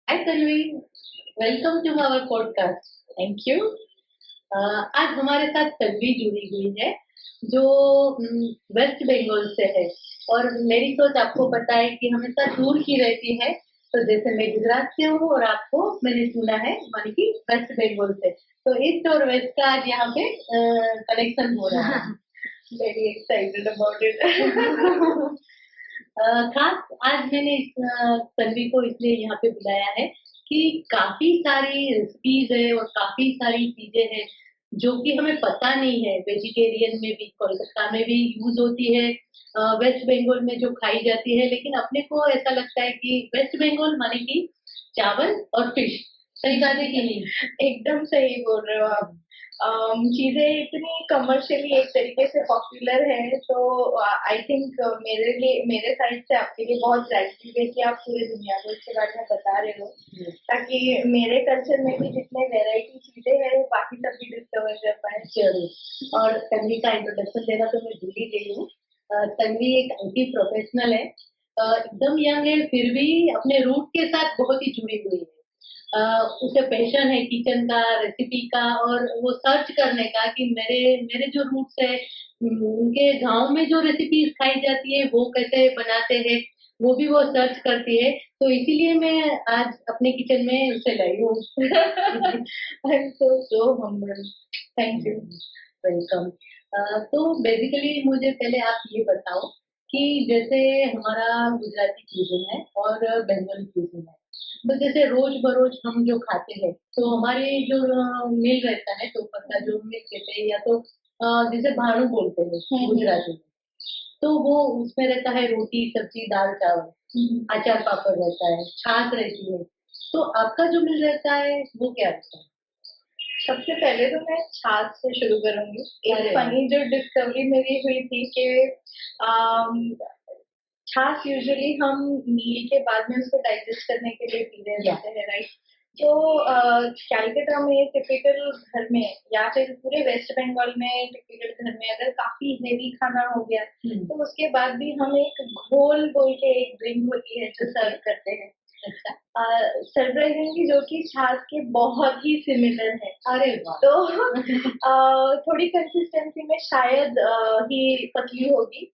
Hi Tanvi, welcome to our podcast. Thank you. आज हमारे साथ तन्वी जुड़ी हुई है जो वेस्ट बंगाल से है। और मेरी सोच आपको पता है कि हमेशा दूर की रहती है। तो जैसे मैं गुजरात से हूँ और आपको मैंने सुना है मानी कि वेस्ट बंगाल से, तो ईस्ट और वेस्ट का आज यहाँ पे कनेक्शन हो रहा है। Very excited about it. खास आज मैंने तन्वी को इसलिए यहाँ पे बुलाया है कि काफी सारी रेसिपीज है और काफी सारी चीजें हैं जो कि हमें पता नहीं है। वेजिटेरियन में भी कोलकाता में भी यूज होती है, वेस्ट बंगाल में जो खाई जाती है, लेकिन अपने को ऐसा लगता है कि वेस्ट बंगाल माने कि चावल और फिश। सही बात है कि नहीं? एकदम सही बोल रहे हो आप। चीजें इतनी कमर्शियली एक तरीके से पॉपुलर है, तो आई थिंक मेरे लिए, मेरे साइड से आपके लिए बहुत ग्रेटिट्यूड है कि आप पूरी दुनिया को इसके बारे में बता रहे हो, ताकि मेरे कल्चर में भी जितने वेराइटी चीजें हैं वो बाकी सब भी डिस्कवर कर पाए। जरूर। और तन्वी का इंट्रोडक्शन देना तो मैं भूल ही गई हूँ। तन्वी एक आईटी प्रोफेशनल है, एकदम यंग है, फिर भी अपने रूट के साथ बहुत ही जुड़ी हुई है। उसे पैशन है किचन का, रेसिपी का, और वो सर्च करने का कि मेरे मेरे जो रूट्स है, उनके गांव में जो रेसिपीज खाई जाती है वो कैसे बनाते हैं, वो भी वो सर्च करती है। तो इसीलिए मैं आज अपने किचन में उसे लाई हूँ। आई am so humble. Thank you. Welcome. तो बेसिकली मुझे पहले आप ये बताओ कि जैसे हमारा गुजराती क्यूजिन है और बंगाली क्यूजिन है, तो जैसे रोज बरोज हम जो खाते हैं तो हमारे जो मील रहता है दोपहर का, जो मील कहते हैं, या तो जिसे भाणु बोलते हैं गुजराती में, तो वो उसमें रहता है रोटी सब्जी दाल चावल, अचार पापड़ रहता है, छाछ रहती है। तो आपका जो मील रहता है वो क्या रहता है? सबसे पहले तो मैं छाछ से शुरू करूंगी। एक अरे फनी जो डिस्कवरी मेरी हुई थी कि अम, छाछ यूजुअली हम मील के बाद में उसको डाइजेस्ट करने के लिए पी रहे होते हैं, राइट? तो कैलकाटा में टिपिकल घर में या फिर पूरे वेस्ट बंगाल में टिपिकल घर में अगर काफी हेवी खाना हो गया तो उसके बाद भी हम एक घोल बोल के एक ड्रिंक होती है जो सर्व करते हैं। अच्छा। सरप्राइजिंगली जो कि छाछ के बहुत ही सिमिलर है। अरे वाह। तो थोड़ी कंसिस्टेंसी में शायद ही पतली होगी,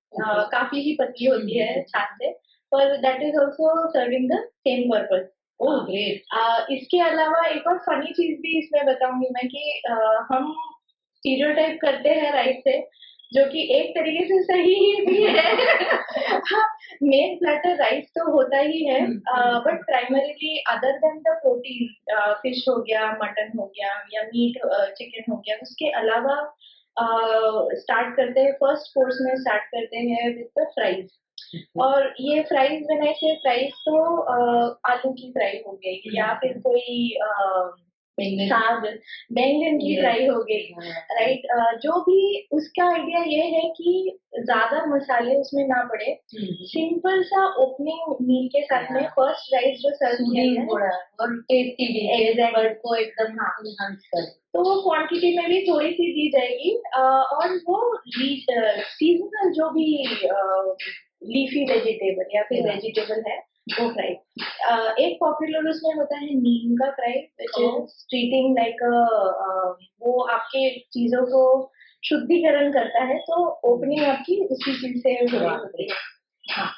काफी ही पतली होती है छाछ से, पर that is also serving the same purpose. Oh great. इसके अलावा एक और फनी चीज भी इसमें बताऊंगी मैं कि हम स्टीरियोटाइप करते हैं राइस से, जो कि एक तरीके से सही ही भी है। मेन प्लेटर राइस तो होता ही है, but primarily other than the protein, fish हो गया, मटन हो गया या मीट चिकन हो गया, उसके अलावा स्टार्ट करते हैं, फर्स्ट कोर्स में स्टार्ट करते हैं विद द फ्राइज। और ये फ्राइज बनाए थे, फ्राइज तो आलू की फ्राई हो गई या फिर कोई साग बैंगन की फ्राई हो गई, राइट? जो भी उसका आइडिया ये है कि ज्यादा मसाले उसमें ना पड़े, सिंपल सा ओपनिंग मील के साथ में फर्स्ट राइस जो सर्व किया गया है और टेस्टी भी एग्जैक्ट को एकदम enhance करे। तो वो क्वांटिटी में भी थोड़ी सी दी जाएगी, और वो सीजनल जो भी लीफी वेजिटेबल या फिर वेजिटेबल है वो फ्राई। एक पॉपुलर उसमें होता है नीम का fry, which is treating like वो आपके चीजों को शुद्धिकरण करता है, तो ओपनिंग आपकी उसी चीज से हो रही होती है। हाँ,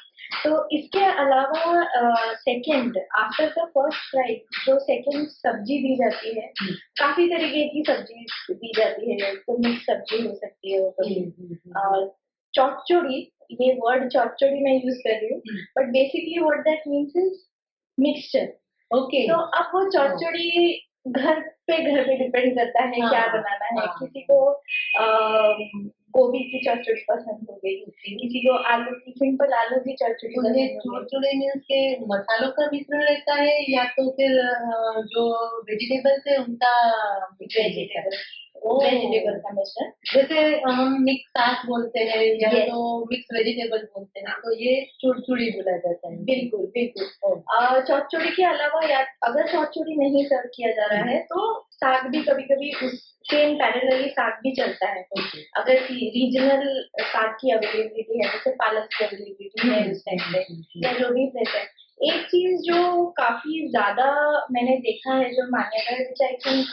तो इसके अलावा second after the first fry जो सेकंड सब्जी दी जाती है, काफी तरीके की सब्जी दी जाती है, तो मिक्स सब्जी हो सकती है वो कभी चौचौड़ी, ये वर्ड चौचौड़ी मैं यूज कर रही हूँ, but basically what that means is mixture. Okay. तो अब वो चौचौड़ी घर पे डिपेंड करता है क्या बनाना है। किसी को गोभी की चौचौड़ी पसंद हो गई, किसी को आलू की, सिंपल आलू की चौचौड़ी पसंद हो गई। चौचौड़ी मीन्स के मसालों का मिश्रण रहता है या तो फिर जो वेजिटेबल्स है उनका वेजिटेबल ओह। वेजिटेबल का मिश्रण। जैसे हम मिक्स साग बोलते हैं या Yes. तो मिक्स वेजिटेबल बोलते हैं, तो ये चुड़चुड़ी बोला जाता है। बिल्कुल बिल्कुल। चौचौड़ी के अलावा या अगर चौचौड़ी नहीं सर्व किया जा रहा है तो साग भी कभी कभी उस सेम पैरेलली साग भी चलता है। अगर रीजनल साग की अवेलेबिलिटी है, जैसे पालक की अवेलेबिलिटी है उस टाइम पे, या जो भी फ्रेश है। एक चीज जो काफी ज्यादा मैंने देखा है, जो मान्यता है, विच आई थिंक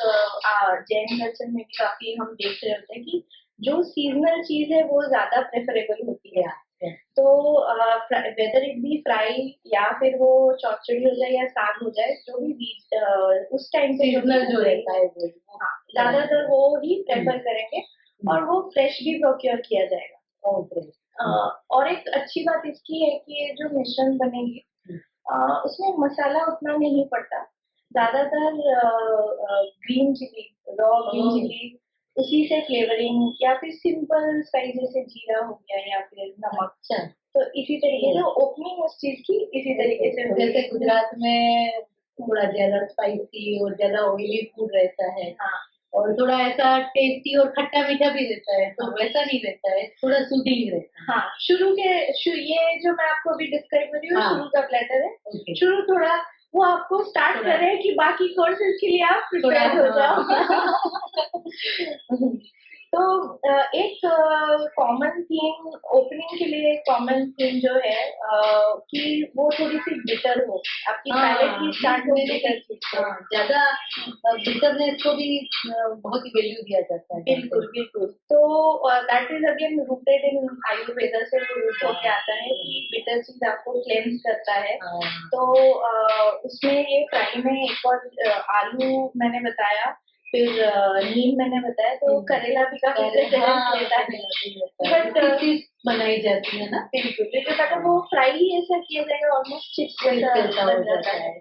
जैन कल्चर में भी काफी हम देख रहे होते हैं कि जो सीजनल चीज है वो ज्यादा प्रेफरेबल होती है। तो वेदर इट बी फ्राई या फिर वो चौचड़ी हो जाए या साग हो जाए, जो भी बीज उस टाइम पे सीजनल जो रहता है वो, हाँ, ज्यादातर वो ही प्रेफर करेंगे और वो फ्रेश भी प्रोक्योर किया जाएगा। और एक अच्छी बात इसकी है कि ये जो मिश्रण बनेगी उसमें मसाला उतना नहीं पड़ता, ज्यादातर green chilli, raw green chilli, उसी से फ्लेवरिंग या फिर सिंपल स्पाइस जैसे जीरा हो गया या फिर नमक। तो इसी तरीके से ओपनिंग उस चीज की इसी तरीके से होगी। जैसे गुजरात में थोड़ा ज्यादा स्पाइसी और ज्यादा ऑयली फूड रहता है, हाँ, और थोड़ा ऐसा टेस्टी और खट्टा मीठा भी रहता है, तो वैसा नहीं रहता है, थोड़ा सूदिंग रहता है। हाँ, ये जो मैं आपको अभी डिस्क्राइब कर रही हूँ, शुरू का प्लेटर है। शुरू थोड़ा वो आपको स्टार्ट कर रहे हैं कि बाकी कोर्सेज के लिए आप प्रिपेयर हो जाओ। तो एक कॉमन थीम ओपनिंग के लिए, कॉमन थीम जो है कि वो थोड़ी सी बिटर हो, आपकी पैलेट की स्टार्ट हो बिटर से। ज्यादा बिटरनेस को भी बहुत ही वैल्यू दिया जाता है। बिल्कुल बिल्कुल। तो that is again rooted in Ayurveda से रूट होके आता है कि बिटर चीज आपको क्लेंस करता है। तो उसमें ये फ्राई में एक और आलू मैंने बताया, फिर नीम मैंने बताया, तो करेला भी काफी प्रेफरेंस लेता है। बट बनाई जाती है ना, बिल्कुल, लेकिन अगर वो फ्राई ही ऐसा किया जाएगा ऑलमोस्ट चिप्स जैसा बन जाता है।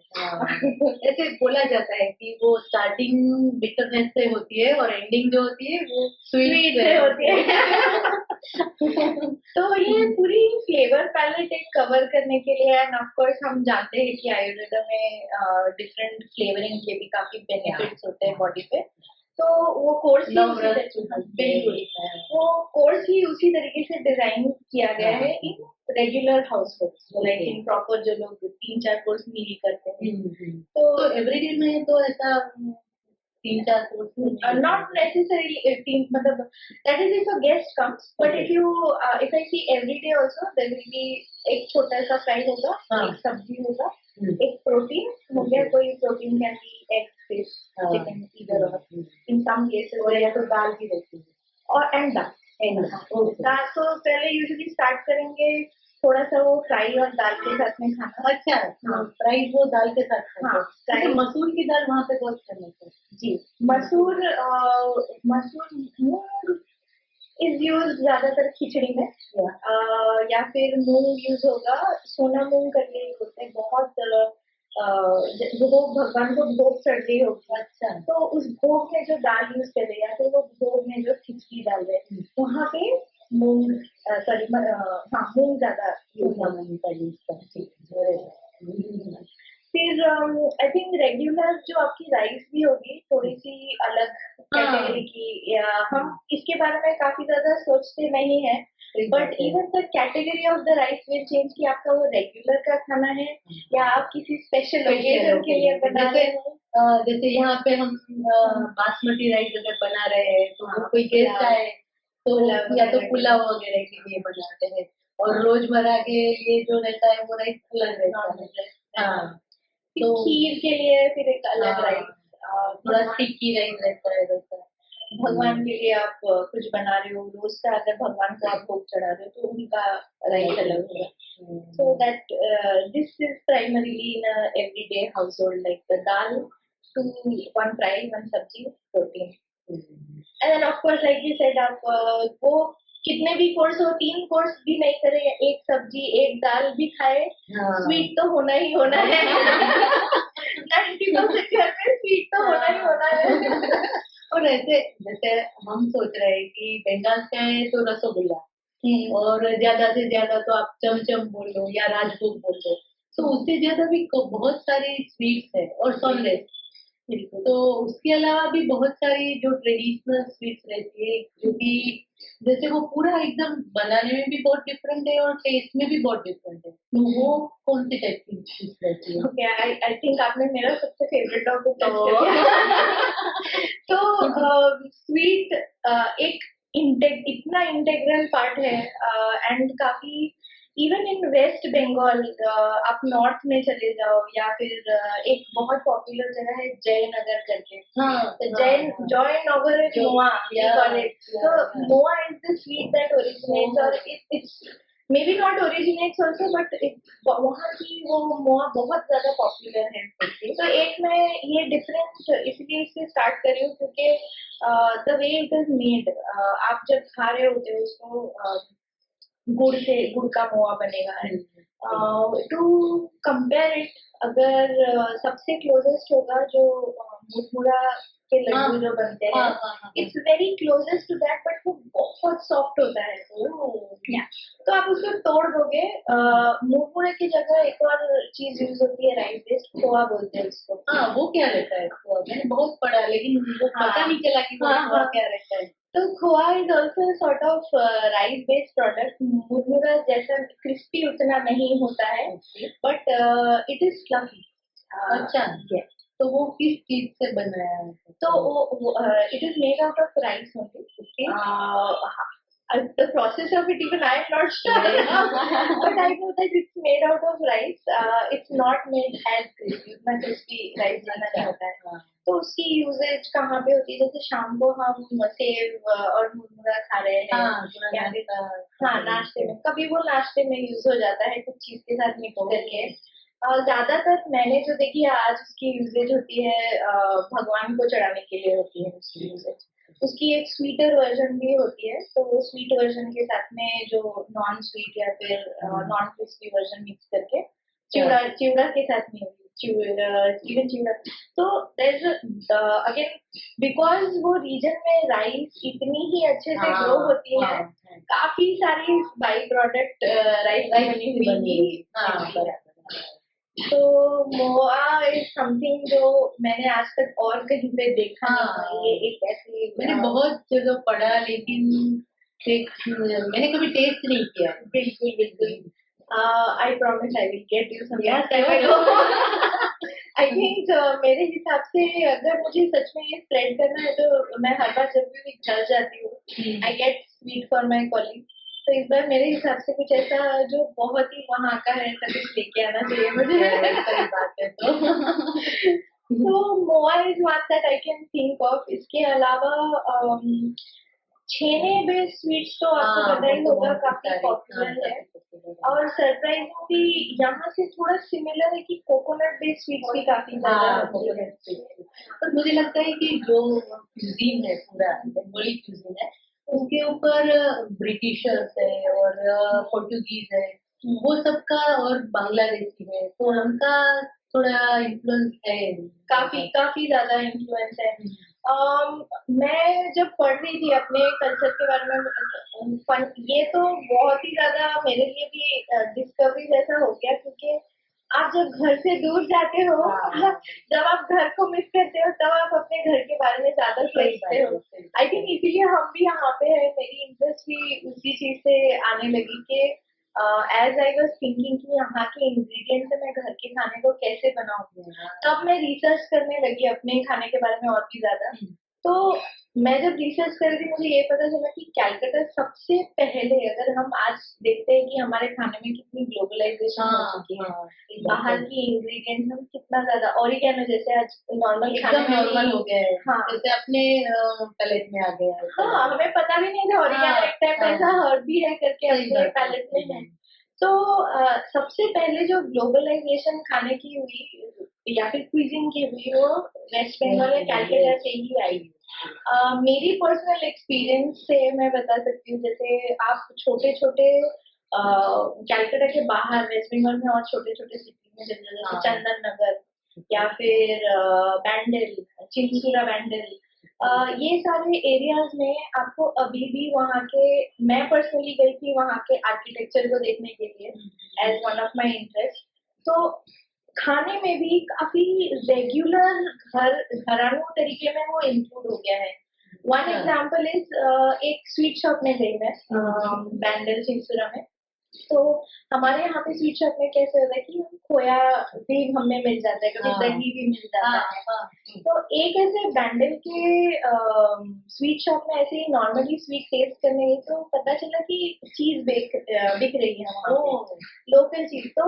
ऐसे बोला जाता है कि वो स्टार्टिंग बिटरनेस से होती है और एंडिंग जो होती है वो स्वीट से होती है। तो ये पूरी फ्लेवर पैलेट एक कवर करने के लिए, एंड ऑफ कोर्स हम जानते हैं कि आयुर्वेदा में डिफरेंट फ्लेवरिंग के भी काफी बेनिफिट्स होते हैं बॉडी पे। तो वो कोर्स ही बिल्कुल, वो कोर्स ही उसी तरीके से डिजाइन किया गया है in regular house hold, like in proper जो लोग 3-4 कोर्स मील करते हैं। तो एवरीडे में तो ऐसा 3-4 कोर्स not necessarily 18, मतलब that is if a guest comes, but if I see every day also there will be एक छोटा सा फ्राई होगा, एक सब्जी होगा, एक प्रोटीन हो गया, कोई protein can be egg, fish, chicken, either और इन सम केसेस या तो दाल भी रहती है, और एंड दाल तो पहले यूजुअली स्टार्ट करेंगे थोड़ा सा वो फ्राई और दाल के साथ में खाना। अच्छा, फ्राई वो दाल के साथ खाना। हाँ, तो मसूर की दाल वहाँ पे बहुत फेमस है जी। मसूर मूंग इज यूज ज्यादातर खिचड़ी में, या फिर मूंग यूज होगा, सोना मूंग करके होते हैं बहुत, भोग भगवान को भोग चढ़ रही होगी। अच्छा, तो उस भोग में जो दाल यूज कर रहे हैं या फिर वो भोग में जो खिचड़ी डाल रहे हैं, वहाँ पे मूंग, सॉरी, हाँ, मूंग ज्यादा मूंग का यूज करते हैं। फिर आई थिंक रेगुलर जो आपकी राइस भी होगी थोड़ी सी अलग कैटेगरी की, हम इसके बारे में काफी ज्यादा सोचते नहीं है, but even the category of the rice will change कि आपका वो रेगुलर का खाना है या आप किसी स्पेशल ओकेजन के लिए बना रहे हो। जैसे यहाँ पे हम बासमती राइस अगर बना रहे हैं तो कोई गेस्ट आए तो या तो पुलाव वगैरह के लिए बनाते हैं, और रोजमर्रा के लिए जो रहता है वो राइस अलग रहता है। हाँ, तो खीर के लिए फिर एक अलग राइस, थोड़ा स्टिकी राइस रहता है वैसा। भगवान के लिए आप कुछ बना रहे हो, रोज का अगर भगवान को आप भोग चढ़ा रहे हो तो उनका राइस अलग होगा। So that this is primarily in everyday household, like dal, 1 fry, 1 sabzi, protein, and then of course like you said, आप वो कितने भी कोर्स हो, 3 कोर्स भी नहीं करे, एक सब्जी एक दाल भी खाए, स्वीट तो होना ही होना है। 90% घर में स्वीट तो होना ही होना है। और ऐसे जैसे हम सोच रहे हैं कि बंगाल से है तो रसगुल्ला, और ज्यादा से ज्यादा तो आप चमचम बोल लो या राजभोग बोल लो, तो उससे ज्यादा भी बहुत सारी स्वीट्स है, और सॉन्डेस। तो उसके अलावा भी बहुत सारी जो ट्रेडिशनल स्वीट्स रहती है, जो कि जैसे वो पूरा एकदम बनाने में भी बहुत डिफरेंट है और टेस्ट में भी बहुत डिफरेंट है, तो वो कौन सी टाइप की स्वीट्स रहती है? ओके, आई थिंक आपने मेरा सबसे फेवरेट टॉपिक टच कर दिया। तो स्वीट एक इतना इंटेग्रल पार्ट है, एंड काफी इवन इन वेस्ट बंगाल आप नॉर्थ में चले जाओ या फिर एक बहुत पॉपुलर जगह है जयनगर करके, हाँ, तो हाँ, Jaynagar is moa we call it, तो moa is the sweet that originates, और it's maybe not originates also but वहाँ की वो मोआ बहुत ज्यादा पॉपुलर है। तो एक मैं ये डिफरेंस इसलिए इससे स्टार्ट कर रही हूँ क्योंकि the way it is made, आप जब खा रहे होते हो उसको गुड़ का मोआ बनेगा। टू कंपेयर इट, अगर सबसे क्लोजेस्ट होगा जो मुरमुरा के लड्डू जो बनते हैं, it's very closest to that, but वो बहुत सॉफ्ट होता है। या तो आप उसको तोड़ दोगे, मुरमुरे की जगह एक और चीज यूज होती है राइस बेस्ड, खोआ बोलते हैं उसको। हाँ, वो क्या रहता है खोआ? मैंने बहुत पढ़ा लेकिन वो पता नहीं चला कि वो खोआ क्या रहता है। तो khoa is also sort of rice based product. मुरमुरा जैसा क्रिस्पी उतना नहीं होता है, बट इट इज फ्लफी। अच्छा, तो वो किस चीज से बनाया है? तो वो it is made out of rice only. The process of it even I am not sure, but I know that it's made out of rice. It's not made as crispy, उतना crispy rice बना नहीं होता है। तो उसकी usage कहाँ पे होती है? जैसे शाम को हम सेव और मुरमुरा खा रहे हैं, या फिर हाँ नाश्ते में, कभी वो नाश्ते में यूज हो जाता है कुछ चीज के साथ मिक्स करके। ज्यादातर मैंने जो देखी है आज उसकी यूजेज होती है भगवान को चढ़ाने के लिए होती है उसकी यूजेज। उसकी एक स्वीटर वर्जन भी होती है, तो वो स्वीट वर्जन के साथ में जो नॉन स्वीट या फिर नॉन क्रिस्पी वर्जन मिक्स करके चिवड़ा चिवड़ा के साथ में इवन चिवड़ा। तो अगेन बिकॉज वो रीजन में राइस इतनी ही अच्छे से ग्रो होती है, काफी सारी बाई प्रोडक्ट राइस बनी हुई। तो मोआ इज समथिंग जो मैंने आज तक और कहीं पे देखा नहीं। ये एक ऐसी मैंने बहुत जगह पढ़ा लेकिन मैंने कभी टेस्ट नहीं किया। बिल्कुल बिल्कुल। I promise I will get you some. I think मेरे हिसाब से अगर मुझे सच में ये स्प्रेड करना है तो मैं हर बार जब भी घर जाती हूँ I get sweet for my colleague. तो इस बार मेरे हिसाब से कुछ ऐसा जो बहुत ही वहाँ का है ऐसा कुछ लेके आना चाहिए मुझे। सही बात है। तो moa is one that I can think of. इसके अलावा छेने बेस्ड स्वीट्स तो आपको पता ही होगा, काफी पॉपुलर है। और सरप्राइजिंगली यहाँ से थोड़ा सिमिलर है कि कोकोनट बेस्ड स्वीट्स भी काफी ज्यादा। पर मुझे लगता है कि जो क्यूजीन है पूरा बंगाली क्यूजीन है उसके ऊपर ब्रिटिशर्स है और पोर्टुगीज है, वो सबका और बांग्लादेशी है, तो उनका थोड़ा इन्फ्लुएंस है, काफी काफी ज्यादा इन्फ्लुएंस है। मैं जब पढ़ रही थी अपने कल्चर के बारे में, ये तो बहुत ही ज्यादा मेरे लिए भी डिस्कवरी जैसा हो गया, क्योंकि आप जब घर से दूर जाते हो, जब आप घर को मिस करते हो, तब आप अपने घर के बारे में ज्यादा सोचते हो। आई थिंक इसीलिए हम भी यहाँ पे है, मेरी इंटरेस्ट भी उसी चीज से आने लगी कि एज आई वाज थिंकिंग कि यहाँ के इंग्रेडिएंट से मैं घर के खाने को कैसे बनाऊँ, तब मैं रिसर्च करने लगी अपने खाने के बारे में और भी ज्यादा। तो मैं जब रिसर्च कर रही थी मुझे ये पता चला कि कैलकाटा सबसे पहले, अगर हम आज देखते हैं कि हमारे खाने में कितनी ग्लोबलाइजेशन हो चुकी है, बाहर की इंग्रेडिएंट्स हम कितना ज्यादा ऑरिगेनो जैसे आज नॉर्मल खाने में नॉर्मल हो गया है, हाँ जैसे अपने पैलेट में आ गया है। हाँ, हमें पता भी नहीं था ऑरिगेनो एक टाइम ऐसा हर्ब भी है करके अपने पैलेट में है। तो सबसे पहले जो ग्लोबलाइजेशन खाने की हुई या फिर क्विजिन की हुई, वो वेस्ट बंगाल या कैलकाटा से ही आई। मेरी पर्सनल एक्सपीरियंस से मैं बता सकती हूँ, जैसे आप छोटे छोटे कैलकाटा के बाहर वेस्ट बंगाल में और छोटे छोटे सिटी में जैसे चंदन नगर या फिर बैंडल, चिंचुरा बैंडल, ये सारे एरियाज में आपको अभी भी वहाँ के, मैं पर्सनली गई थी वहाँ के आर्किटेक्चर को देखने के लिए as one of my interest. तो खाने में भी काफी रेगुलर घरानू तरीके में वो इंक्लूड हो गया है। वन एग्जाम्पल इज एक स्वीट शॉप में गई मैं बैंडल चिंचुरा में, तो हमारे यहाँ पे स्वीट शॉप में कैसे होता है कि हम खोया भी हमें मिल जाता है, कभी हाँ दही भी मिल जाता हाँ है। हाँ। तो एक ऐसे बैंडल के स्वीट शॉप में ऐसे ही नॉर्मली स्वीट टेस्ट करने गई तो पता चला कि चीज बिक रही है वहाँ पे, ओ लोकल चीज। तो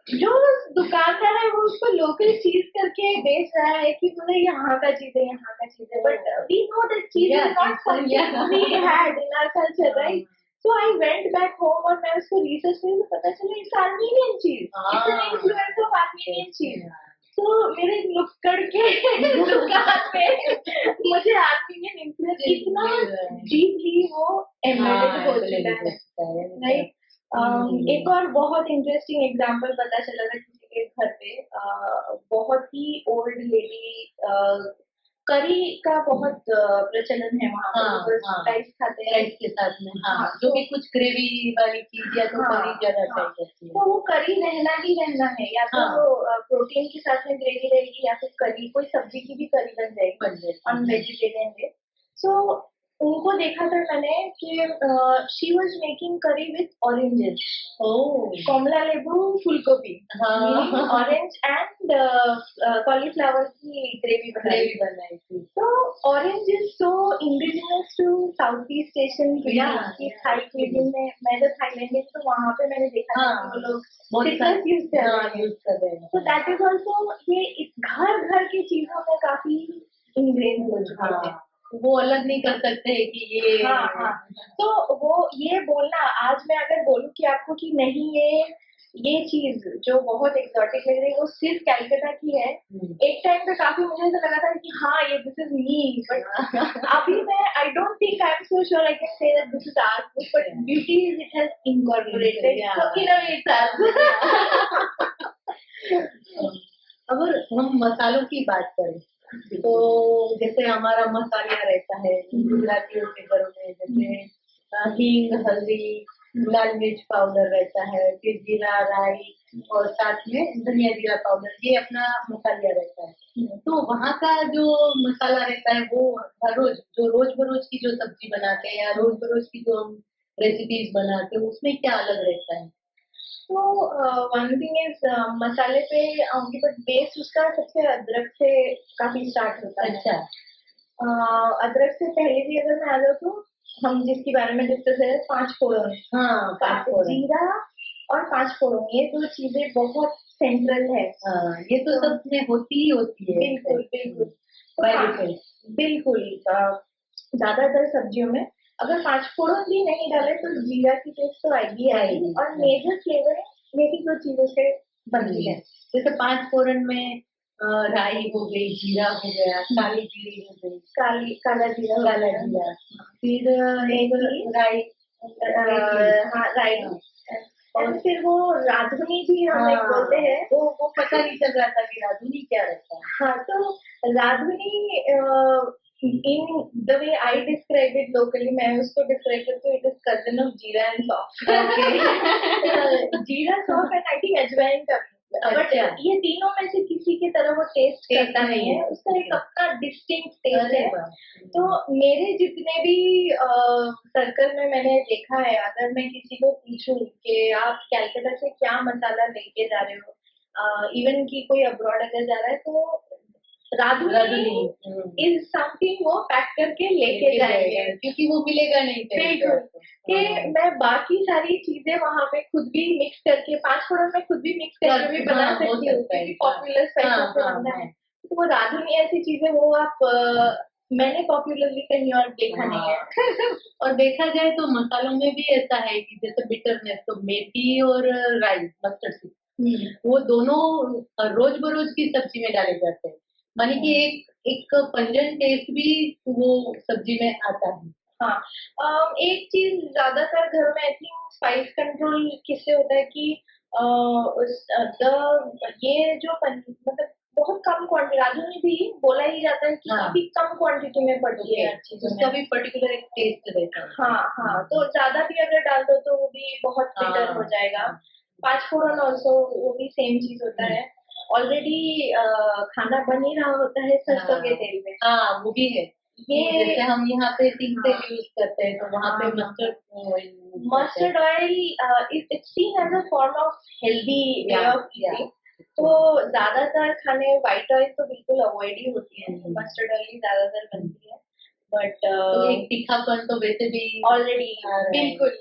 जो दुकानदार है वो उसको लोकल चीज करके बेच रहा है कि बोले यहाँ का चीज है, यहाँ का चीज है, but we know that cheese is not something we had in our culture, right? So I went back home और मैं उसको रिसर्च करी तो पता चला it's Armenian cheese, it's an influence of Armenian cheese. तो मेरे नुक्कड़ के दुकान में मुझे आर्मीनियन इन्फ्लुएंस इतना डीपली वो एम्बेडेड हो चुका है, राइट? एक और बहुत इंटरेस्टिंग एग्जांपल पता चला था किसी के घर पे, बहुत ही ओल्ड लेडी, करी का बहुत प्रचलन है वहाँ हाँ पे, हाँ राइस खाते हैं। राइस के साथ में, हाँ हाँ, जो तो भी कुछ ग्रेवी वाली चीज या तो हाँ करी ज्यादा हाँ, चाहिए होती है। तो वो करी रहना ही रहना है, या तो हाँ प्रोटीन के साथ में ग्रेवी रहेगी या फिर करी, कोई सब्जी की भी करी बन जाएगी बन जाती ऑन है। Vegetarian day. सो उनको देखा था मैंने कि she was making curry with oranges, oh कमला लेबू फूल गोभी, हाँ ऑरेंज एंड कॉलीफ्लावर की ग्रेवी ग्रेवी बनाई थी। तो orange is so indigenous to South East Asian Yeah, की yeah, थाई क्विजीन में। मैं जब थाईलैंड गई तो वहाँ पे मैंने देखा था कि वो लोग बहुत citrus use कर हाँ रहे हैं। यूज कर रहे हैं। तो दैट इज ऑल्सो ये घर घर की चीजों में काफी इंग्रेन हो चुके हैं। हाँ वो अलग नहीं कर सकते हैं कि ये हाँ हाँ, तो वो ये बोलना आज मैं अगर बोलूँ कि आपको कि नहीं ये चीज जो बहुत एक्सोटिक लग रही है वो सिर्फ कैलकाटा की है, एक टाइम पे काफी मुझे ऐसा लगा था कि हाँ ये दिस इज मी, बट अभी मैं I don't think I am so sure I can say that this is our food, but beauty is it has incorporated, so in a way अगर हम मसालों की बात करें तो जैसे हमारा मसाला रहता है गुजरातियों के घरों में, जैसे हींग, हल्दी, लाल मिर्च पाउडर रहता है, फिर जीरा, राई और साथ में धनिया जीरा पाउडर, ये अपना मसाला रहता है। तो वहाँ का जो मसाला रहता है वो हर रोज जो रोज बरोज की जो सब्जी बनाते हैं या रोज बरोज की जो हम रेसिपीज बनाते हैं उसमें क्या अलग रहता है? तो वन थिंग इज मसाले पे आऊंगी, बट बेस उसका सबसे अदरक से काफी स्टार्ट होता है। अच्छा अदरक से पहले भी अगर मैं आ जाऊँ तो हम जिसके बारे में डिस्कस करें, पांच फोड़न, हाँ पाँच फोड़न, जीरा और पांच फोड़न, ये दो चीजें बहुत सेंट्रल है। हाँ ये तो सब में होती ही होती है। बिल्कुल बिल्कुल, बाय तो डिफॉल्ट बिल्कुल ज्यादातर सब्जियों में अगर पांच फोड़न भी नहीं डाले तो जीरा की टेस्ट तो आएगी आएगी, और मेजर फ्लेवर मेरी दो चीजों से बनती है। जैसे पांच फोरन में राई हो गई, जीरा हो गया, काली जीरी हो गई, काला काला जीरा, फिर एक राई, हाँ राई, और फिर वो राधुनी भी हम एक बोलते हैं, वो पता नहीं चल रहा था कि राधुनी क्या रहता है। हाँ तो Radhuni in the way I describe it locally, मैं उसको describe करती हूँ, it is cousin of जीरा and सौंफ। जीरा, सौंफ and I think अजवाइन का भी, बट ये तीनों में से किसी की तरह वो टेस्ट करता नहीं है, उसका एक अपना डिस्टिंक्ट टेस्ट है। तो मेरे जितने भी सर्कल में मैंने देखा है, अगर मैं किसी को पूछूं कि आप कैलकाटा से क्या मसाला लेके जा रहे हो, इवन कि कोई अब्रॉड अगर जा रहा है तो राधुनी इज समथिंग वो पैक करके लेके जाएंगे, क्योंकि वो मिलेगा नहीं बिल्कुल। कि मैं बाकी सारी चीजें वहाँ पे खुद भी मिक्स करके पांच फोड़न में खुद भी मिक्स करके भी बना सकती हूँ, क्योंकि पॉपुलर स्पाइसेस से बनता है। तो वो राधुनी ऐसी चीजें वो आप मैंने पॉपुलरली कहीं और देखा नहीं है। और देखा जाए तो मसालों में भी ऐसा है कि जैसे बिटरनेस, तो मेथी और राई, मस्टर्ड सीड, वो दोनों रोज बरोज की सब्जी में डाले जाते हैं, माने कि एक पंजन टेस्ट भी वो सब्जी में आता है। हाँ, एक चीज ज्यादातर घर में आई थिंक स्पाइस कंट्रोल किससे होता है कि ये जो मतलब बहुत कम क्वांटिटी, राधुनी भी बोला ही जाता है कि काफी कम क्वांटिटी में पड़ती है चीजों में, उसका भी पर्टिकुलर एक टेस्ट रहता है। हाँ हाँ, तो ज्यादा भी अगर डाल दो तो वो भी बहुत बिटर हो जाएगा। पांच फोड़न ऑल्सो वो भी सेम चीज होता है, ऑलरेडी खाना बन ही रहा होता है सरसों के तेल में। हाँ वो भी है, ये जैसे हम यहाँ पे सिंग तेल यूज करते हैं, तो वहाँ पे मस्टर्ड ऑयल यूज करते हैं। Mustard oil it's seen as a form of healthy way या ऑफ या ईटिंग। तो ज्यादातर खाने व्हाइट ऑयल तो बिल्कुल अवॉइड ही होती है, मस्टर्ड ऑयल ही ज्यादातर बनती है। बट तो एक तीखापन तो वैसे भी ऑलरेडी आ रहा है। बिल्कुल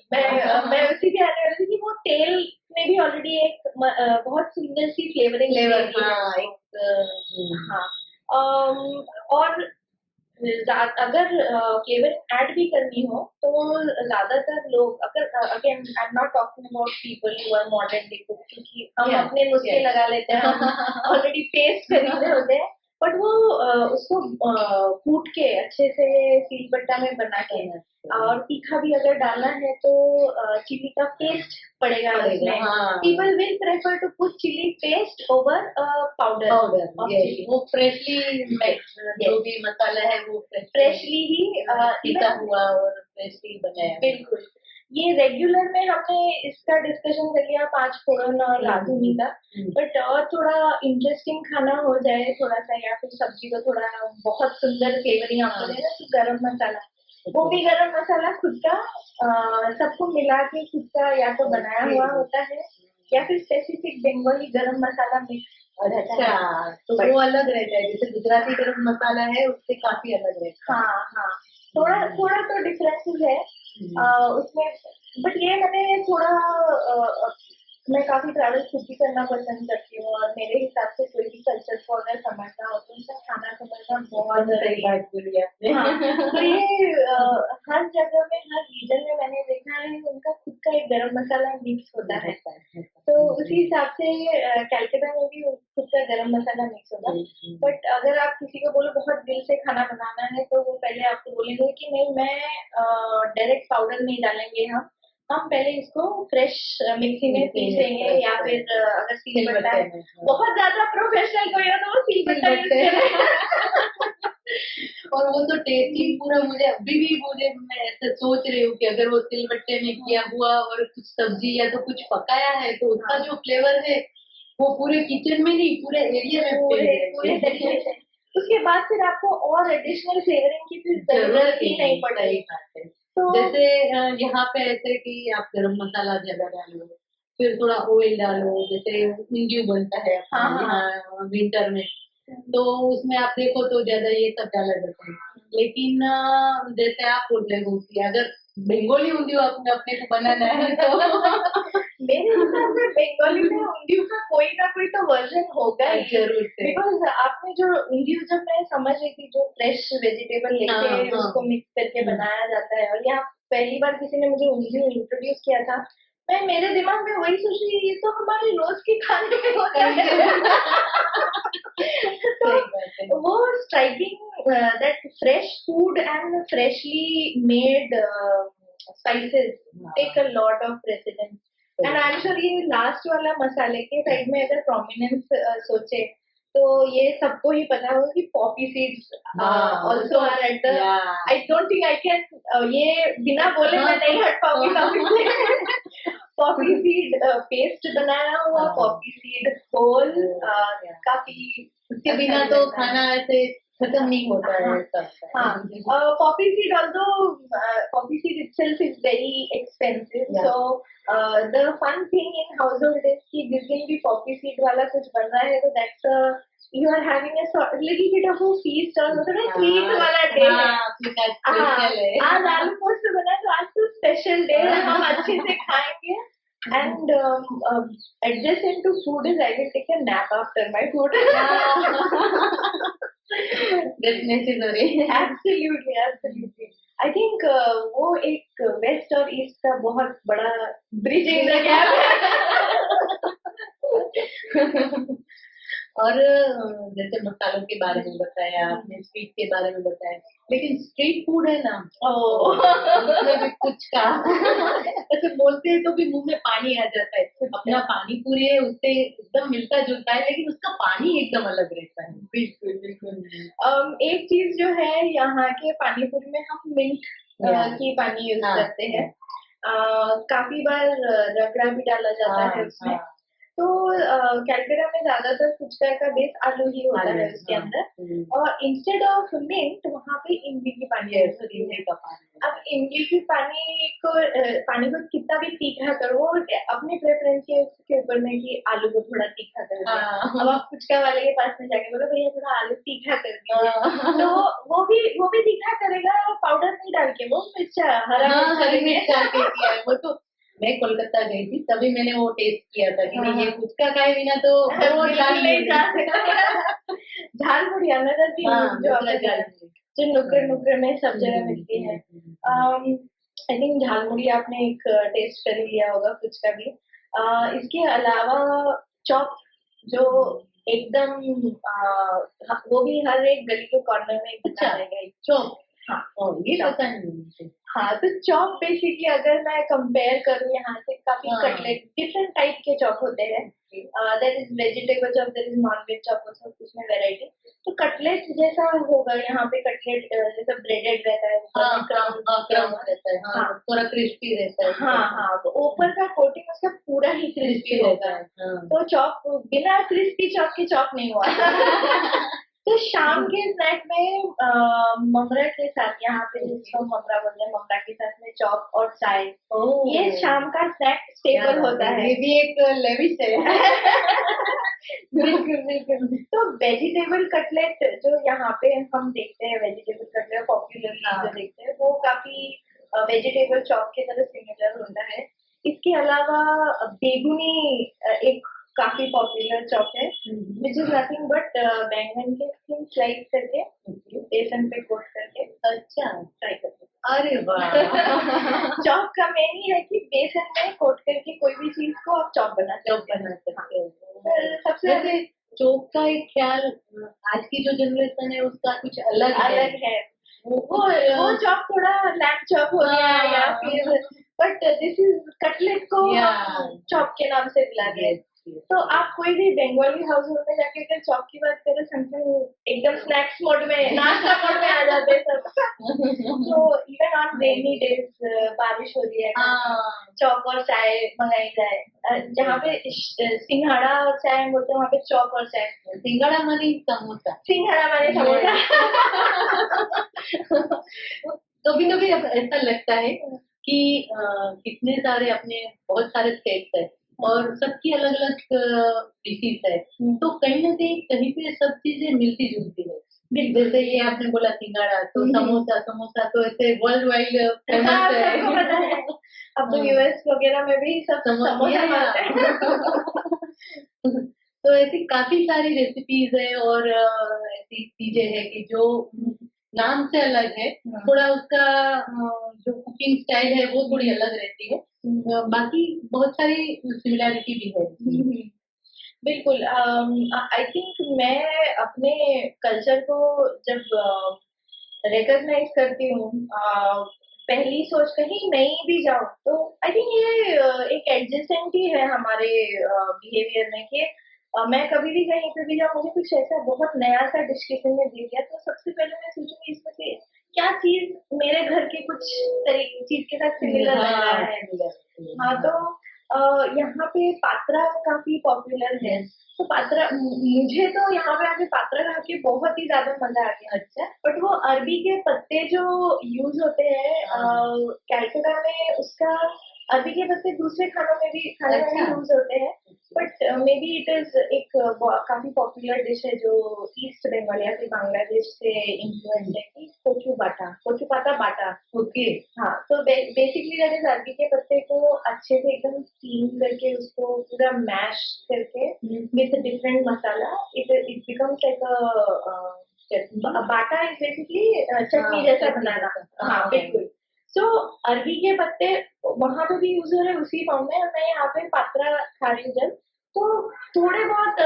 मैं उसी के आने वाली थी कि वो तेल में भी ऑलरेडी एक बहुत सुंदर सी फ्लेवरिंग फ्लेवर, है। हाँ एक हाँ और अगर फ्लेवरिंग ऐड भी करनी हो तो ज्यादातर लोग, अगर again I am not talking about people who are modern day cook, क्योंकि हम Yeah, अपने नुस्खे yes. लगा लेते हैं, हम ऑलरेडी पेस्ट खरीदे होते हैं, बट वो उसको कूट के अच्छे से सिलबट्टा में बना के, और तीखा भी अगर डालना है तो चिली का पेस्ट पड़ेगा उसमें। हाँ। People will prefer to put chilli paste over powder powder, chilli. वो फ्रेशली जो भी मसाला है वो फ्रेशली ही पिसा हुआ और फ्रेशली बनाया। बिल्कुल। ये रेगुलर में हमने इसका डिस्कशन कर लिया, 5 फोड़न और राधुनी का, बट और थोड़ा इंटरेस्टिंग खाना हो जाए थोड़ा सा, या फिर सब्जी को थोड़ा बहुत सुंदर फ्लेवरिंग आपको देना, तो गरम मसाला, वो भी गरम मसाला खुद का सबको मिला के खुद का या तो बनाया हुआ होता है, या फिर स्पेसिफिक बंगाली गरम मसाला मिक्स। अच्छा, तो वो अलग रहता है, जैसे गुजराती गरम मसाला है उससे काफी अलग रहता है। हाँ हाँ, थोड़ा थोड़ा तो डिफरेंसेस है उसमें, बट ये मैंने थोड़ा मैं काफी ट्रैवल खुद भी करना पसंद करती हूँ, और मेरे हिसाब से कोई भी कल्चर को अगर समझना हो तो उनका खाना समझना बहुत सही बात बोली आपने। हाँ, तो ये हर जगह में, हर रीजन में मैंने देखा है उनका खुद का एक गरम मसाला मिक्स होता है, तो उसी हिसाब से कैलकाटा में भी खुद का गरम मसाला मिक्स होगा। बट अगर आप किसी को बोलो बहुत दिल से खाना बनाना है, तो वो पहले आपको बोलेंगे कि नहीं, मैं डायरेक्ट पाउडर नहीं डालेंगे, हम पहले इसको फ्रेश मिक्सी में पीसेंगे, या फिर अगर सिलबट्टा है, बहुत ज्यादा प्रोफेशनल कोई हो तो वो सिलबट्टा यूज करें। और वो तो टेस्टिंग पूरा, मुझे अभी भी मैं ऐसे सोच रही हूँ कि अगर वो सिलबट्टे में किया हुआ और कुछ सब्जी या तो कुछ पकाया है, तो उसका जो फ्लेवर है वो पूरे किचन में नहीं, पूरे एरिया में पूरे तरीके से। उसके बाद फिर आपको और एडिशनल फ्लेवरिंग की फिर जरूरत ही नहीं पड़ेगी। तो जैसे यहाँ पे ऐसे कि आप गरम मसाला ज्यादा डालो, फिर थोड़ा ऑयल डालो, जैसे इंडियो बनता है यहाँ विंटर में, तो उसमें आप देखो तो ज्यादा ये सब डाला जाता है। लेकिन जैसे आप बोल रहे हो कि अगर बंगाली ऊंधियो अपने अपने को बनाना है तो मेरे हिसाब से बंगाली में ऊंधियो का कोई ना कोई तो वर्जन होगा ही, जरूर से। बिकॉज आपने जो ऊंधियो, जब मैं समझ रही थी जो फ्रेश वेजिटेबल लेके उसको मिक्स करके बनाया जाता है, और यहाँ पहली बार किसी ने मुझे ऊंधियो इंट्रोड्यूस किया था, मैं मेरे दिमाग में वही सोच रही, ये तो हमारे रोज के खाने में होता है। तो वो striking that fresh food and freshly made spices take a lot of precedence, and I am sure ये लास्ट वाला मसाले के साइड में अगर प्रोमिनेंस सोचे तो ये सबको ही पता होगा कि poppy seeds also are at the, I don't think I can, ये बिना बोले मैं नहीं हट पाऊंगी टॉपिक से। पॉपी सीड पेस्ट बनाया हुआ, पॉपी सीड होल, काफी, उसके बिना तो खाना ऐसे खत्म नहीं होता है सब। हाँ, poppy seed, although poppy seed itself is very expensive, so the fun thing in household is कि जिस दिन भी poppy seed वाला कुछ बन रहा है, तो that's you are having a little bit of a feast और थोड़ा sweet वाला day है। आज आलू पोस्त बना तो आज तो स्पेशल डे है, हम अच्छे से खाएंगे। And adjacent to food is I will take a nap after my food. That's necessary. Absolutely, absolutely. I think वो एक वेस्ट और ईस्ट का बहुत बड़ा ब्रिजिंग द गैप। और जैसे मसालों के बारे में बताया आपने, स्वीट के बारे में बताया, लेकिन स्ट्रीट फूड है ना, उसमें भी कुछ का ऐसे बोलते हैं तो भी मुंह में पानी आ जाता है। अपना पानी पूरी है उससे एकदम मिलता जुलता है, लेकिन उसका पानी एकदम अलग रहता है। बिल्कुल बिल्कुल। एक चीज जो है यहाँ के पानी पूरी में, हम मिंट की पानी यूज करते हैं, काफी बार रगड़ा भी डाला जाता है उसमें, तो कैलकाटा में ज्यादातर फुचका का बेस आलू ही होता है उसके अंदर, और इंस्टेड ऑफ मिंट वहाँ पे इमली की पानी यूज होती है। अब इमली की पानी को कितना भी तीखा करो, वो अपने प्रेफरेंस के ऊपर में कि आलू को थोड़ा तीखा कर दिया। अब आप फुचका वाले के पास में जाके बोलो भैया थोड़ा आलू तीखा कर दीजिए, तो वो भी तीखा करेगा, पाउडर नहीं डाल के, वो मिर्चा हरा मिर्च डाल के किया है वो तो मैं कोलकाता गई थी तभी मैंने वो टेस्ट किया था कि नहीं ये फुचका खाए बिना तो वो नहीं जा सकता। झालमुड़ी अनदर चीज जो नुक्कड़ में सब जगह मिलती है। आई थिंक झालमुड़ी आपने एक टेस्ट कर लिया होगा, फुचका भी। इसके अलावा चॉप जो एकदम वो भी हर एक गली के कॉर्नर में अच्छा जाएगा चॉप। हाँ ये पता नहीं मुझे। हाँ, तो चॉप बेसिकली अगर मैं कंपेयर करूँ यहाँ से, काफी कटलेट डिफरेंट टाइप के चॉप होते हैं। There is vegetable chop, there is non veg chop, उसमें वैरायटी। तो कटलेट जैसा होगा यहाँ पे, कटलेट जैसा ब्रेडेड रहता है, क्रम रहता है, हाँ थोड़ा क्रिस्पी रहता है। हाँ, तो ऊपर का कोटिंग उसका पूरा ही क्रिस्पी होगा। तो चॉप बिना क्रिस्पी चॉप के चॉप नहीं हुआ। तो शाम के स्नैक में ममरा के साथ, यहाँ पे जिसको ममरा बोलते हैं, ममरा के साथ में चॉप और चाय, ये शाम का स्नैक स्टेपल होता है। ये भी एक लेविश है। बिल्कुल बिल्कुल। तो वेजिटेबल कटलेट जो यहाँ पे हम देखते हैं, वेजिटेबल कटलेट पॉपुलर जो देखते हैं, वो काफी वेजिटेबल चॉप की तरह सिमिलर होता है। इसके अलावा बेगुनी एक काफी पॉपुलर चॉप है, विच इज नथिंग बट बैंगन के थिन स्लाइस करके बेसन पे कोट करके। अच्छा, ट्राई करते। अरे वाह। चॉप का मेन ही है कि बेसन में कोट करके कोई भी चीज को आप चॉप बना सकते हो। सबसे पहले चॉप का एक ख्याल आज की जो जनरेशन है उसका कुछ अलग है। वो चॉप थोड़ा लैम्ब चॉप हो गया या फिर, बट दिस इज कटलेट को चॉप के नाम से बुला दिया। तो आप कोई भी बंगाली हाउस होल्ड में जाके अगर चॉप की बात करें, समथिंग एकदम स्नैक्स मोड में, नाश्ता मोड में आ जाते हैं सब। तो इवन ऑन रेनी डेज बारिश हो रही है, चॉप और चाय मंगाई जाए। जहाँ पे सिंघाड़ा और चाय बोलते हैं, वहाँ पे चॉप और चाय। सिंघाड़ा माने समोसा, सिंघाड़ा माने समोसा। कभी कभी ऐसा लगता है कि कितने सारे अपने बहुत सारे स्टेट्स है और सबकी अलग अलग डिशेज है, तो कहीं ना कहीं पे सब चीजें मिलती जुलती है। जैसे ये आपने बोला सिंगाड़ा, तो समोसा तो ऐसे वर्ल्ड वाइड फेमस है। अब तो यूएस वगैरह में भी सब समोसा बनाते हैं। तो ऐसी काफी सारी रेसिपीज है और ऐसी चीजें हैं कि जो नाम से अलग है, थोड़ा उसका जो कुकिंग स्टाइल है वो थोड़ी अलग रहती है, बाकी बहुत सारी सिमिलैरिटी भी है। बिल्कुल। आई थिंक मैं अपने कल्चर को जब रिकॉग्नाइज करती हूँ, पहली सोच कहीं नहीं भी जाऊँ, तो आई थिंक ये एक एडजस्टेंट ही है हमारे बिहेवियर में कि मैं कभी भी कहीं पे भी जाऊँ, मुझे कुछ ऐसा बहुत नया सा डिश किसी ने दे दिया, तो सबसे पहले मैं सोचूंगी इसमें से क्या चीज मेरे घर के कुछ चीज के साथ सिमिलर लग रहा है। हाँ, तो यहाँ पे पात्रा काफी पॉपुलर है। तो पात्रा, मुझे तो यहाँ पे आके पात्रा खा के बहुत ही ज्यादा मजा आ गया। अच्छा, बट वो अरबी के पत्ते जो यूज होते हैं कैलकाटा में, उसका अरबी के पत्ते दूसरे खाने में भी यूज होते हैं, but may be it is एक काफी पॉपुलर डिश है जो ईस्ट बंगाल या फिर बांग्लादेश से इन्फ्लुएंस है, कि कोचू पाता बाटा। ओके, हाँ, तो बेसिकली दैट इज अरबी के पत्ते को अच्छे से एकदम स्टीम करके उसको पूरा मैश करके with different masala, it becomes like bata is basically chutney जैसा बनाना। हाँ, बिल्कुल। तो अरबी के पत्ते वहां पे भी यूज हो रहे हैं उसी फॉर्म में, और मैं यहाँ पे पात्रा खा रही हूँ जब, तो थोड़े बहुत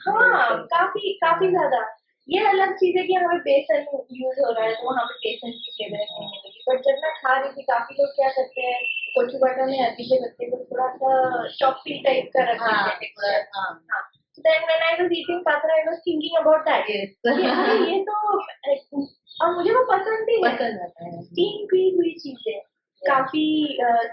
हाँ, काफी काफी ज्यादा। ये अलग चीज है कि हमें बेसन यूज हो रहा है, तो वहाँ पे बेसन की फ्लेवर नहीं मिलेगी। बट जब मैं खा रही थी, काफी लोग क्या करते हैं, कोचू बाटा में अरबी के पत्ते को थोड़ा सा चॉपी टाइप का रखते हैं। हाँ, then when I was eating patra, I was thinking about that. ये तो, और मुझे वो पसंद भी है, स्टीम की हुई चीजें। काफी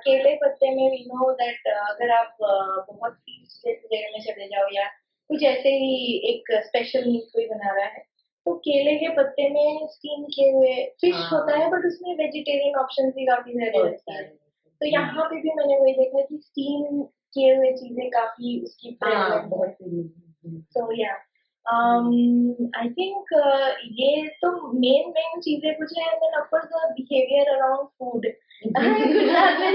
केले पत्ते में वी नो दैट अगर आप बहुत फीस्ट जैसी जगह में चले जाओ या कुछ ऐसे ही एक स्पेशल मील कोई बना रहा है तो केले के पत्ते में स्टीम किए हुए फिश होता है बट उसमें वेजिटेरियन ऑप्शन भी काफी सारे रहते हैं तो यहाँ पे भी मैंने वही देखा कि स्टीम किए हुए चीजें काफी उसकी प्रेवलेंट है सो या आई थिंक ये तो मेन मेन चीजें कुछ है and then of course the behaviour around food Gujarat में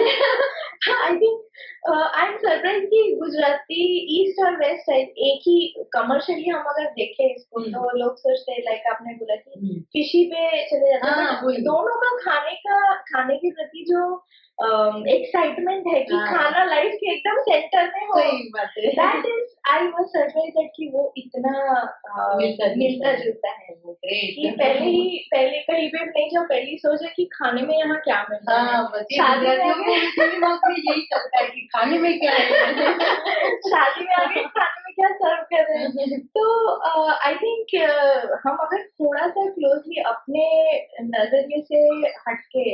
I think I am surprise कि गुजराती ईस्ट और वेस्ट साइड एक ही कमर्शियली हम अगर देखें इसको तो लोग सोचते हैं लाइक आपने बोला कि फिशी पे चले जाते हैं दोनों का खाने के प्रति जो एक्साइटमेंट है कि खाना लाइफ के एकदम सेंटर में हो that is I was surprised कि वो इतना मिलता जुलता है कि पहले कहीं पे नहीं जाओ पहली सोच है कि खाने में यहाँ क्या मिलता है शादी में यही चलता है कि खाने में क्या है शादी में आगे खाने में क्या सर्व कर रहे हैं तो आई थिंक हम अगर थोड़ा सा क्लोजली अपने नजरिए से हटके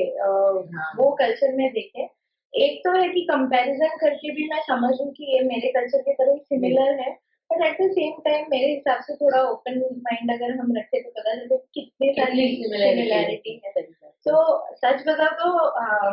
वो कल्चर में देखें एक तो है कि कंपैरिजन करके भी मैं समझ हूँ कि ये मेरे कल्चर की तरह सिमिलर है but at the same time मेरे हिसाब से थोड़ा ओपन माइंड अगर हम रखे तो पता चले कितनी सारी सिमिलैरिटी है तो सच बता तो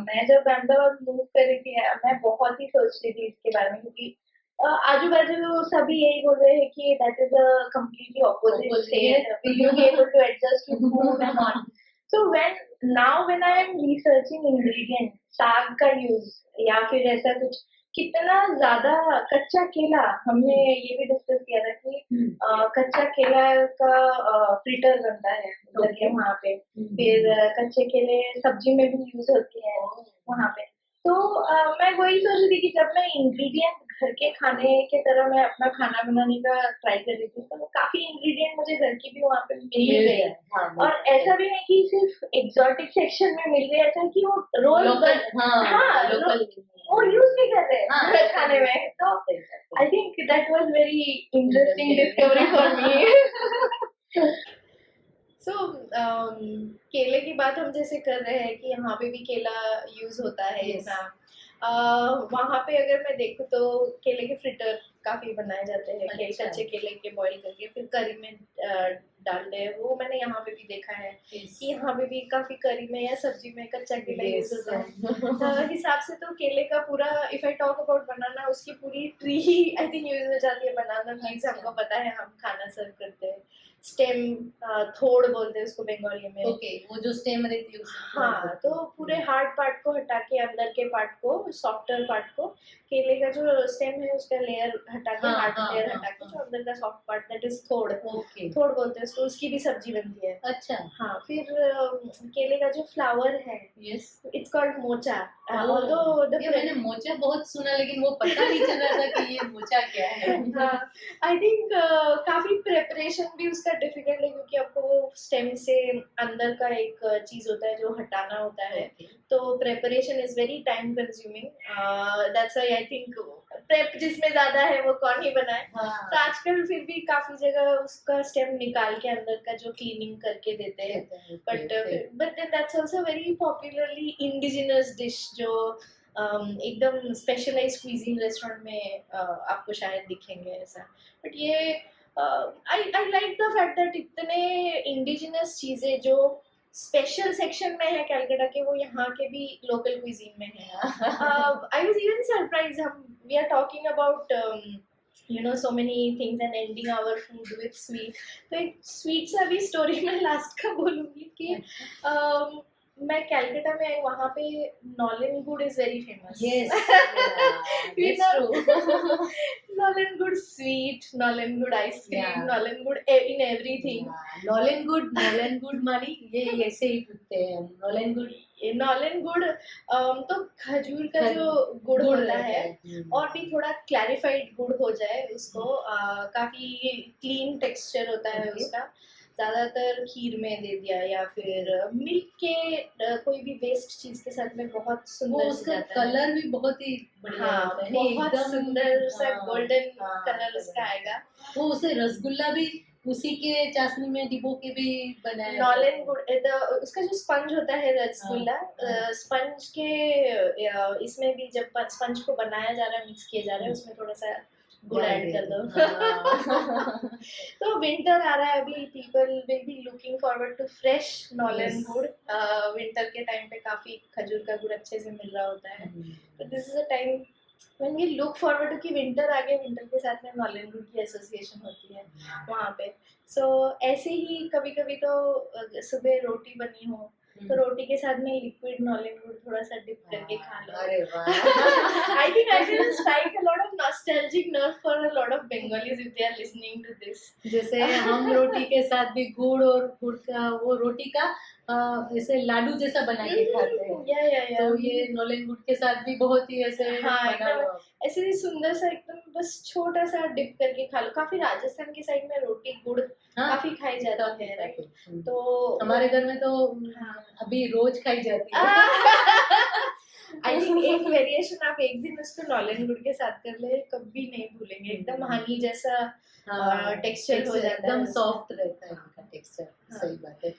मैं जब अहमदाबाद मूव कर रही थी मैं बहुत ही सोच रही थी इसके बारे में क्योंकि आजू बाजू सभी यही बोल रहे हैं कि that is a completely opposite state will you be able to adjust to food and all so when I am researching ingredient साग का यूज या फिर ऐसा कुछ कितना ज्यादा कच्चा केला हमने ये भी डिस्कस किया था कि कच्चा केला का फ्रिटर बनता है मतलब के वहाँ पे फिर कच्चे केले सब्जी में भी यूज होती है वहाँ पे तो मैं वही सोच रही थी कि जब मैं इंग्रेडिएंट घर के खाने के तरह मैं अपना खाना बनाने का ट्राई कर रही थी तो काफी इंग्रेडिएंट मुझे घर की भी वहाँ पे मिल गए और ऐसा भी नहीं कि सिर्फ एग्जॉटिक सेक्शन में मिल गए ऐसा कि वो रोज वो यूज भी कर रहे हैं खाने में तो I think that was very interesting discovery for me so केले की बात हम जैसे कर रहे हैं कि यहाँ पे भी केला यूज होता है वहाँ पे अगर मैं देखूँ तो केले के फ्रिटर काफी बनाए जाते हैं कच्चे केले के बॉईल करके फिर करी में डालते हैं वो मैंने यहाँ पे भी देखा है कि यहाँ पे भी काफी करी में या सब्जी में कच्चा केला यूज होता है हिसाब से तो केले का पूरा इफ आई टॉक अबाउट बनाना उसकी पूरी tree he I think use हो जाती है बनाना मीन्स हमको पता है हम खाना सर्व करते हैं स्टेम थोड़ बोलते हैं उसको बंगाली में वो जो स्टेम रहती है हाँ तो पूरे हार्ड पार्ट को हटा के अंदर के पार्ट को सॉफ्टर पार्ट को केले का जो स्टेम है उसका लेयर हटा के हार्ड लेयर हटा के जो अंदर का सॉफ्ट पार्ट दैट इज थोड़ थोड़ बोलते हैं उसको उसकी भी सब्जी बनती है अच्छा हाँ फिर केले का जो फ्लावर है इट्स कॉल्ड मोचा मैंने मोचा बहुत सुना लेकिन वो पता नहीं चल रहा था कि ये मोचा क्या है आई थिंक काफी प्रेपरेशन भी उसका डिफिकल्ट है क्योंकि आपको वो स्टेम से अंदर का एक चीज होता है जो हटाना होता है तो preparation is very time consuming that's why I think prep जिसमें ज्यादा है वो कौन ही बनाए तो आजकल फिर भी काफी जगह उसका स्टेम निकाल के अंदर का जो क्लीनिंग करके देते हैं but that's also very popularly indigenous dish जो एकदम स्पेशलाइज्ड क्विजीन रेस्टोरेंट में आपको शायद दिखेंगे ऐसा बट ये I like the fact that इतने इंडिजिनस चीजें जो स्पेशल सेक्शन में है कलकत्ता के वो यहाँ के भी लोकल क्विजीन में है I was even surprised we are talking about you know so many things and ending our food with sweet तो एक स्वीट सा भी स्टोरी मैं लास्ट का बोलूँगी कि मैं कलकत्ता में आई वहाँ पे Nolan good is very famous Nolan good sweet Nolan good ice cream Nolan good in everything Nolan good मानी ये ऐसे ही पूछते हैं नॉलन गुड तो खजूर का जो गुड़ होता है और भी थोड़ा क्लैरिफाइड गुड़ हो जाए उसको काफी क्लीन टेक्सचर होता है उसका ज्यादातर खीर में दे दिया या फिर मिल्क के कोई भी वेस्ट चीज के साथ में बहुत सुंदर उसका कलर भी बहुत ही बढ़िया होता है बहुत सुंदर सा गोल्डन कलर उसका आएगा वो उसे रसगुल्ला भी उसी के चाशनी में डिबो के भी बनाया नॉलेन गुड़ उसका जो स्पंज होता है रसगुल्ला, हाँ। स्पंज के इसमें भी जब स्पंज को बनाया जा रहा है, मिक्स किया जा रहा है, उसमें थोड़ा सा गुड़ डाल ऐड कर दिया दो। हाँ। तो विंटर आ रहा है अभी, people will be looking forward to fresh nolen Yes. Gur. Winter के टाइम पे काफी खजूर का गुड़ अच्छे से मिल रहा होता है, तो this is a time when we look forward to कि विंटर आ गया, विंटर के साथ में नॉलेन गुड़ की एसोसिएशन होती है वहाँ पे। सो ऐसे ही कभी कभी तो सुबह रोटी बनी हो तो रोटी के साथ में लिक्विड नॉलेन गुड़ थोड़ा सा डिप करके खा लो। अरे वाह। I think I will strike a lot of nostalgic nerve for a lot of Bengalis if they are listening to this. जैसे हम रोटी के साथ भी गुड़ और गुड़ का वो रोटी का ऐसे लाडू जैसा बना के खाते हैं, या तो ये नॉलेन गुड़ के साथ भी बहुत ही ऐसे हाँ बना एकदम हुआ। ऐसे ही सुंदर सा एकदम बस छोटा सा डिप करके खा लो। काफी राजस्थान की साइड में रोटी गुड़ हाँ, काफी खाई जाती है, राइट? तो हमारे घर में तो हाँ। अभी रोज खाई जाती है। आई थिंक एक वेरिएशन आप एक दिन उसको नॉलेन गुड़ के साथ कर ले, कभी नहीं भूलेंगे। एकदम हनी जैसा टेक्सचर हो जाता है, एकदम सॉफ्ट रहता है इनका टेक्सचर। सही बात है।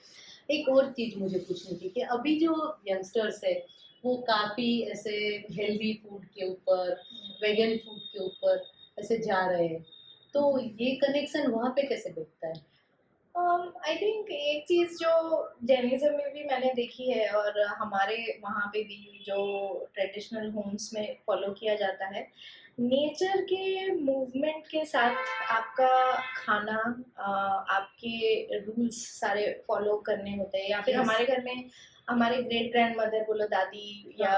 एक और चीज मुझे पूछनी थी कि अभी जो यंगस्टर्स है वो काफी ऐसे हेल्दी फूड के ऊपर, वेगन फूड के ऊपर ऐसे जा रहे हैं, तो ये कनेक्शन वहाँ पे कैसे बैठता है? आई थिंक एक चीज जो जैनिज्म में भी मैंने देखी है और हमारे वहाँ पे भी जो ट्रेडिशनल होम्स में फॉलो किया जाता है, नेचर के मूवमेंट के साथ आपका खाना, आपके रूल्स सारे फॉलो करने होते हैं। या फिर Yes. हमारे घर में हमारे ग्रेट ग्रैंड मदर बोलो, दादी या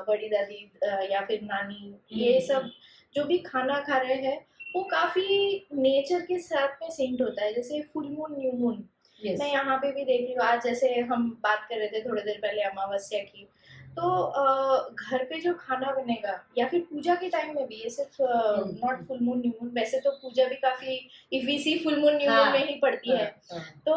बड़ी दादी या फिर नानी, ये सब जो भी खाना खा रहे हैं वो काफी नेचर के साथ में सिंक्ड होता है। जैसे full moon, new moon, Yes. मैं यहाँ पे भी देख रही हूँ। आज जैसे हम बात कर रहे थे थोड़ी देर पहले अमावस्या की, तो घर पे जो खाना बनेगा या फिर पूजा के टाइम में भी, ये सिर्फ not full moon new moon, वैसे तो पूजा भी काफी if we see full moon new moon में ही पड़ती है। तो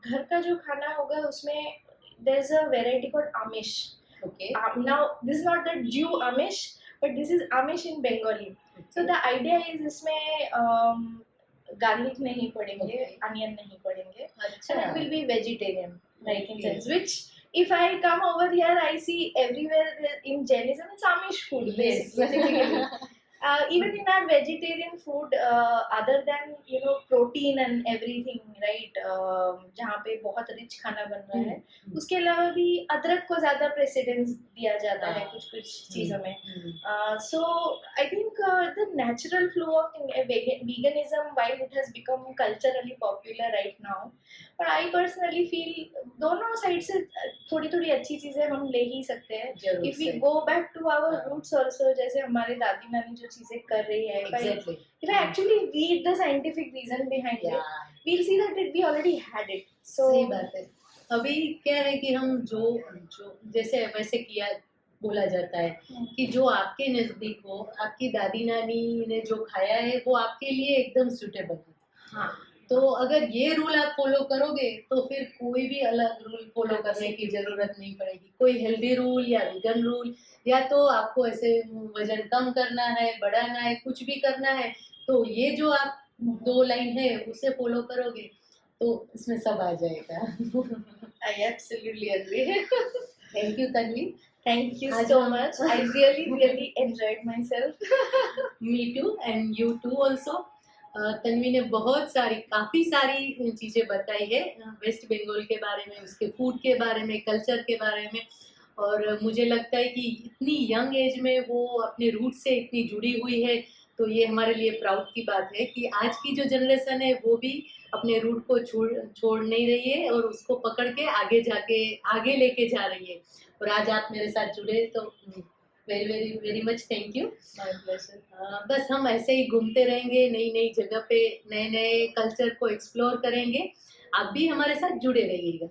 घर का जो खाना होगा उसमें there is a variety called aamish. Now this is not the Jew Amish, but this is aamish in Bengali. So the idea is इसमें गार्लिक नहीं पड़ेंगे, अनियन नहीं पड़ेंगे, अच्छा। and it will be vegetarian, like in sense, which if I come over here I see everywhere in Jainism it's Amish food basically. Even in our vegetarian food, other than protein and everything, right, जहाँ पे बहुत rich खाना बन रहा है, उसके अलावा भी अदरक को ज्यादा प्रेसिडेंस दिया जाता है कुछ कुछ चीजों में। So I think the natural flow of veganism, while it has become culturally popular right now, but I personally feel दोनों साइड से थोड़ी थोड़ी अच्छी चीजें हम ले ही सकते हैं। If we go back to our roots also, जैसे हमारे दादी नानी जो चीजें कर रही है, if I actually read the scientific reason behind it, we'll see that we already had it. So सही बात है। अभी क्या है कि हम जो जैसे वैसे किया बोला जाता है कि जो आपके नजदीक हो, आपकी दादी नानी ने जो खाया है वो आपके लिए एकदम सूटेबल है। हाँ, तो अगर ये रूल आप फॉलो करोगे तो फिर कोई भी अलग रूल फॉलो करने की जरूरत नहीं पड़ेगी। कोई हेल्दी रूल या वीगन रूल, या तो आपको ऐसे वजन कम करना है, बढ़ाना है, कुछ भी करना है, तो ये जो आप 2 लाइन है उसे फॉलो करोगे तो इसमें सब आ जाएगा। I absolutely agree. Thank you Tanvi. Thank you so much. I really enjoyed myself. Me too and you too also. Tanvi ने काफी सारी चीजें बताई है वेस्ट बंगाल के बारे में, उसके फूड के बारे में, कल्चर के बारे में, और मुझे लगता है कि इतनी यंग एज में वो अपने रूट से इतनी जुड़ी हुई है, तो ये हमारे लिए प्राउड की बात है कि आज की जो जनरेशन है वो भी अपने रूट को छोड़ नहीं रही है और उसको पकड़ के आगे लेके जा रही है। और आज आप मेरे साथ जुड़े तो very very very much thank you. My pleasure. बस हम ऐसे ही घूमते रहेंगे, नई नई जगह पे नए नए कल्चर को एक्सप्लोर करेंगे। आप भी हमारे साथ जुड़े रहिएगा।